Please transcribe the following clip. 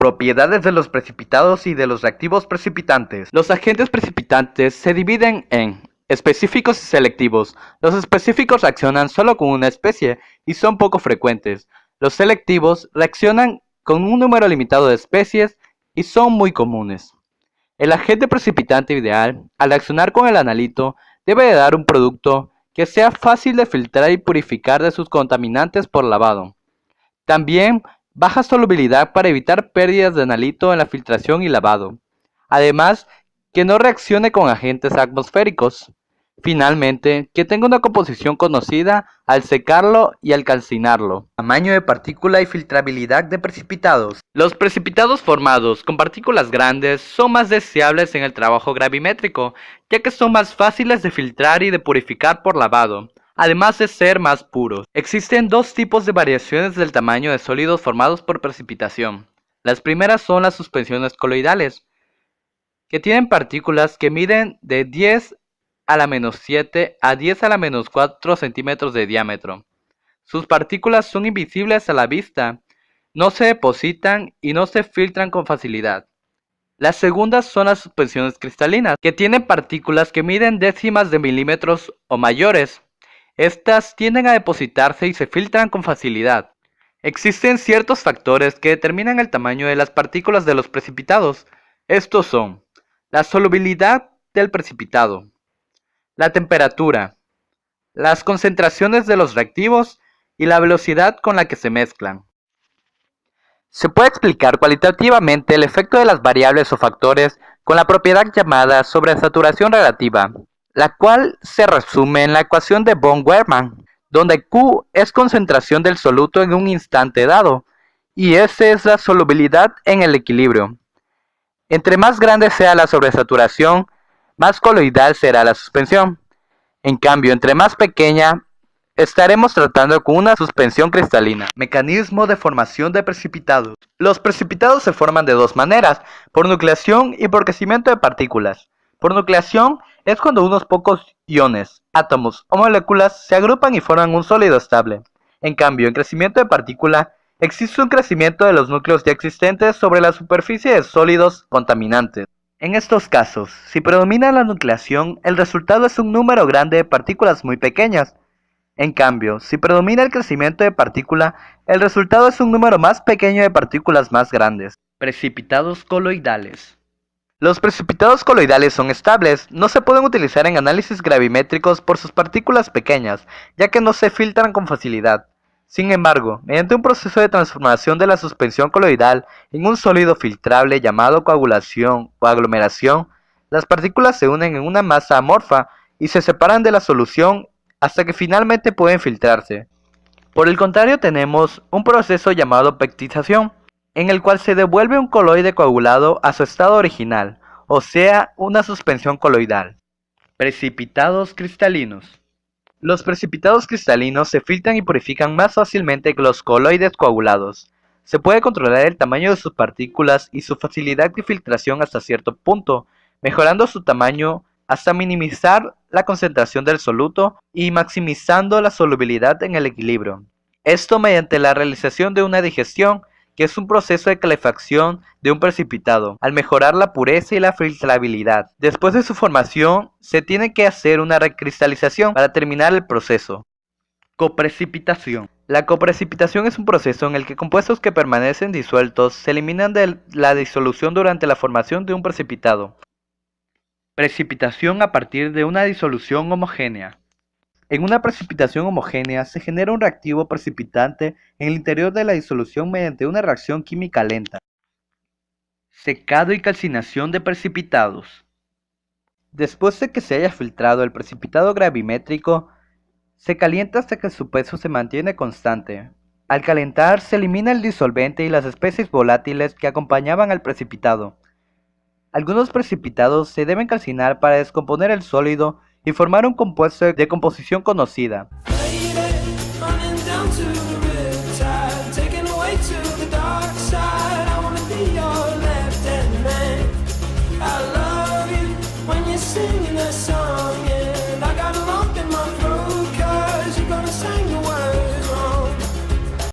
Propiedades de los precipitados y de los reactivos precipitantes. Los agentes precipitantes se dividen en específicos y selectivos. Los específicos reaccionan solo con una especie y son poco frecuentes. Los selectivos reaccionan con un número limitado de especies y son muy comunes. El agente precipitante ideal, al reaccionar con el analito, debe de dar un producto que sea fácil de filtrar y purificar de sus contaminantes por lavado. También baja solubilidad para evitar pérdidas de analito en la filtración y lavado. Además, que no reaccione con agentes atmosféricos. Finalmente, que tenga una composición conocida al secarlo y al calcinarlo. Tamaño de partícula y filtrabilidad de precipitados. Los precipitados formados con partículas grandes son más deseables en el trabajo gravimétrico, ya que son más fáciles de filtrar y de purificar por lavado, además de ser más puros. Existen dos tipos de variaciones del tamaño de sólidos formados por precipitación. Las primeras son las suspensiones coloidales, que tienen partículas que miden de 10 a la menos 7 a 10 a la menos 4 centímetros de diámetro. Sus partículas son invisibles a la vista, no se depositan y no se filtran con facilidad. Las segundas son las suspensiones cristalinas, que tienen partículas que miden décimas de milímetros o mayores. Estas tienden a depositarse y se filtran con facilidad. Existen ciertos factores que determinan el tamaño de las partículas de los precipitados. Estos son la solubilidad del precipitado, la temperatura, las concentraciones de los reactivos y la velocidad con la que se mezclan. Se puede explicar cualitativamente el efecto de las variables o factores con la propiedad llamada sobresaturación relativa, la cual se resume en la ecuación de von Weyermann, donde Q es concentración del soluto en un instante dado, y S es la solubilidad en el equilibrio. Entre más grande sea la sobresaturación, más coloidal será la suspensión. En cambio, entre más pequeña, estaremos tratando con una suspensión cristalina. Mecanismo de formación de precipitados. Los precipitados se forman de dos maneras, por nucleación y por crecimiento de partículas. Por nucleación es cuando unos pocos iones, átomos o moléculas se agrupan y forman un sólido estable. En cambio, en crecimiento de partícula, existe un crecimiento de los núcleos ya existentes sobre la superficie de sólidos contaminantes. En estos casos, si predomina la nucleación, el resultado es un número grande de partículas muy pequeñas. En cambio, si predomina el crecimiento de partícula, el resultado es un número más pequeño de partículas más grandes. Precipitados coloidales. Los precipitados coloidales son estables, no se pueden utilizar en análisis gravimétricos por sus partículas pequeñas, ya que no se filtran con facilidad. Sin embargo, mediante un proceso de transformación de la suspensión coloidal en un sólido filtrable llamado coagulación o aglomeración, las partículas se unen en una masa amorfa y se separan de la solución hasta que finalmente pueden filtrarse. Por el contrario, tenemos un proceso llamado pectización, en el cual se devuelve un coloide coagulado a su estado original, o sea, una suspensión coloidal. Precipitados cristalinos. Los precipitados cristalinos se filtran y purifican más fácilmente que los coloides coagulados. Se puede controlar el tamaño de sus partículas y su facilidad de filtración hasta cierto punto, mejorando su tamaño hasta minimizar la concentración del soluto y maximizando la solubilidad en el equilibrio. Esto mediante la realización de una digestión, que es un proceso de calefacción de un precipitado, al mejorar la pureza y la filtrabilidad. Después de su formación, se tiene que hacer una recristalización para terminar el proceso. Coprecipitación. La coprecipitación es un proceso en el que compuestos que permanecen disueltos se eliminan de la disolución durante la formación de un precipitado. Precipitación a partir de una disolución homogénea. En una precipitación homogénea se genera un reactivo precipitante en el interior de la disolución mediante una reacción química lenta. Secado y calcinación de precipitados. Después de que se haya filtrado el precipitado gravimétrico, se calienta hasta que su peso se mantiene constante. Al calentar se elimina el disolvente y las especies volátiles que acompañaban al precipitado. Algunos precipitados se deben calcinar para descomponer el sólido y formar un compuesto de composición conocida. Singing a song